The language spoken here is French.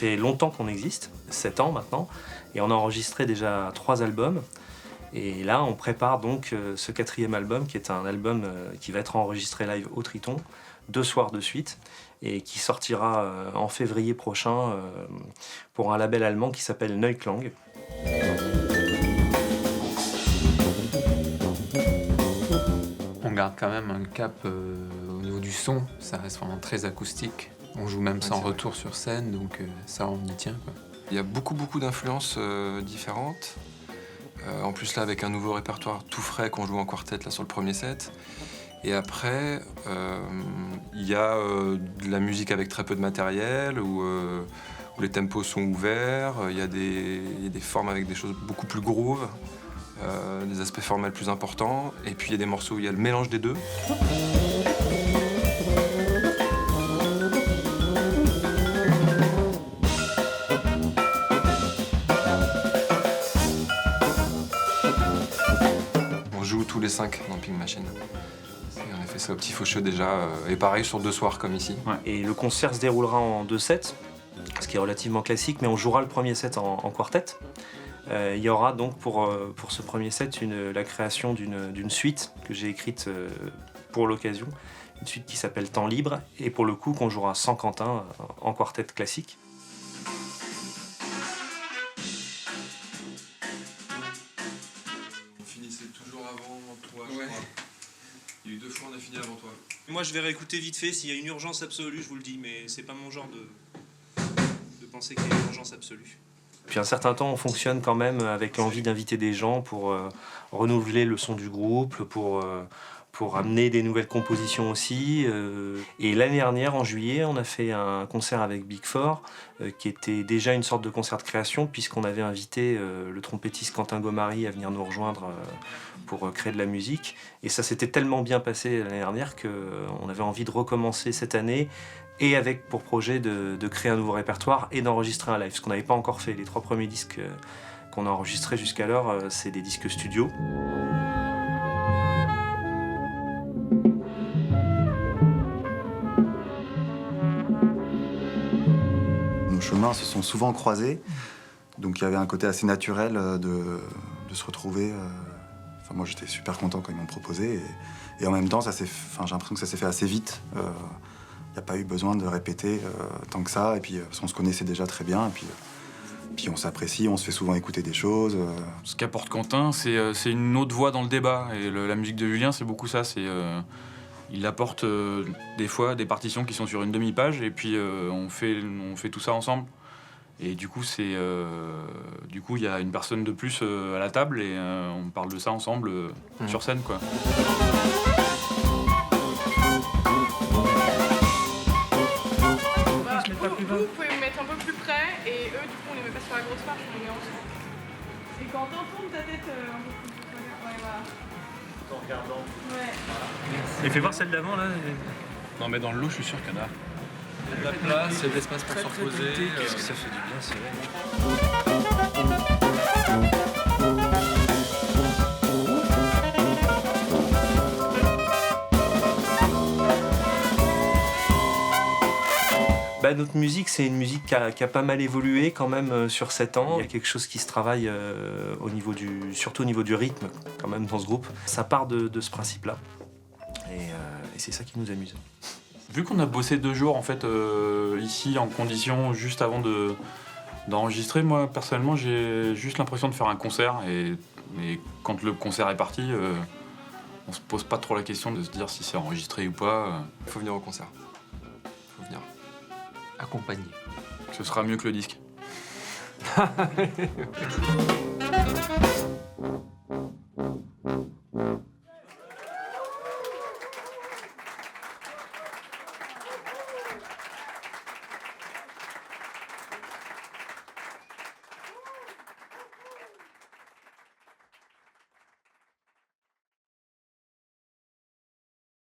fait longtemps qu'on existe, 7 ans maintenant, et on a enregistré déjà 3 albums. Et là, on prépare donc ce 4e album, qui est un album qui va être enregistré live au Triton, 2 soirs de suite, et qui sortira en février prochain pour un label allemand qui s'appelle Neuklang. On garde quand même un cap au niveau du son, ça reste vraiment très acoustique. On joue même sans retour sur scène, donc ça on y tient, quoi. Il y a beaucoup d'influences différentes. En plus là avec un nouveau répertoire tout frais qu'on joue en quartet là sur le premier set. Et après il y a de la musique avec très peu de matériel où les tempos sont ouverts. Il y a des formes avec des choses beaucoup plus groove, des aspects formels plus importants. Et puis il y a des morceaux où il y a le mélange des deux. Tous les 5 dans Pink Machine. Et on a fait ça au Petit Faucheux déjà, et pareil sur 2 soirs comme ici. Ouais. Et le concert se déroulera en 2 sets, ce qui est relativement classique, mais on jouera le premier set en quartet. Il y aura donc pour ce premier set la création d'une suite que j'ai écrite pour l'occasion, une suite qui s'appelle Temps libre, et pour le coup qu'on jouera sans Quentin en quartet classique. Il y a eu 2 fois on a fini avant toi. Moi je vais réécouter vite fait, s'il y a une urgence absolue, je vous le dis, mais c'est pas mon genre de penser qu'il y a une urgence absolue. Puis un certain temps on fonctionne quand même avec l'envie d'inviter des gens pour renouveler le son du groupe, pour amener des nouvelles compositions aussi. Et l'année dernière, en juillet, on a fait un concert avec Big Four, qui était déjà une sorte de concert de création, puisqu'on avait invité le trompettiste Quentin Gomari à venir nous rejoindre pour créer de la musique. Et ça s'était tellement bien passé l'année dernière qu'on avait envie de recommencer cette année, et avec pour projet de créer un nouveau répertoire et d'enregistrer un live, ce qu'on n'avait pas encore fait. Les 3 premiers disques qu'on a enregistrés jusqu'alors, c'est des disques studio. Nos chemins se sont souvent croisés, donc il y avait un côté assez naturel de se retrouver. Enfin, moi j'étais super content quand ils m'ont proposé, et en même temps j'ai l'impression que ça s'est fait assez vite. Il n'y a pas eu besoin de répéter tant que ça, et puis parce qu'on se connaissait déjà très bien, et puis on s'apprécie, on se fait souvent écouter des choses. Ce qu'apporte Quentin, c'est une autre voix dans le débat, et la musique de Julien, c'est beaucoup ça. Il apporte des fois des partitions qui sont sur une demi-page, et puis on fait tout ça ensemble. Et du coup, il y a une personne de plus à la table, et on parle de ça ensemble sur scène, quoi. Vous pouvez me mettre un peu plus près, et eux, du coup, on les met pas sur la grosse marche, on les met ensemble. Et quand tourne ta tête un peu plus près, ouais, voilà. En regardant. Ouais. Et fais voir celle d'avant, là. Non, mais dans le lot, je suis sûr qu'il y en a. Il y a de la place, il y a de l'espace pour se reposer. Qu'est-ce que ça fait du bien, c'est vrai. Notre musique, c'est une musique qui a pas mal évolué quand même sur 7 ans. Il y a quelque chose qui se travaille surtout au niveau du rythme quand même dans ce groupe. Ça part de ce principe-là, et c'est ça qui nous amuse. Vu qu'on a bossé 2 jours en fait ici en condition juste avant d'enregistrer, moi personnellement j'ai juste l'impression de faire un concert, et quand le concert est parti, on se pose pas trop la question de se dire si c'est enregistré ou pas. Il faut venir au concert. Il faut venir. Accompagné. Ce sera mieux que le disque.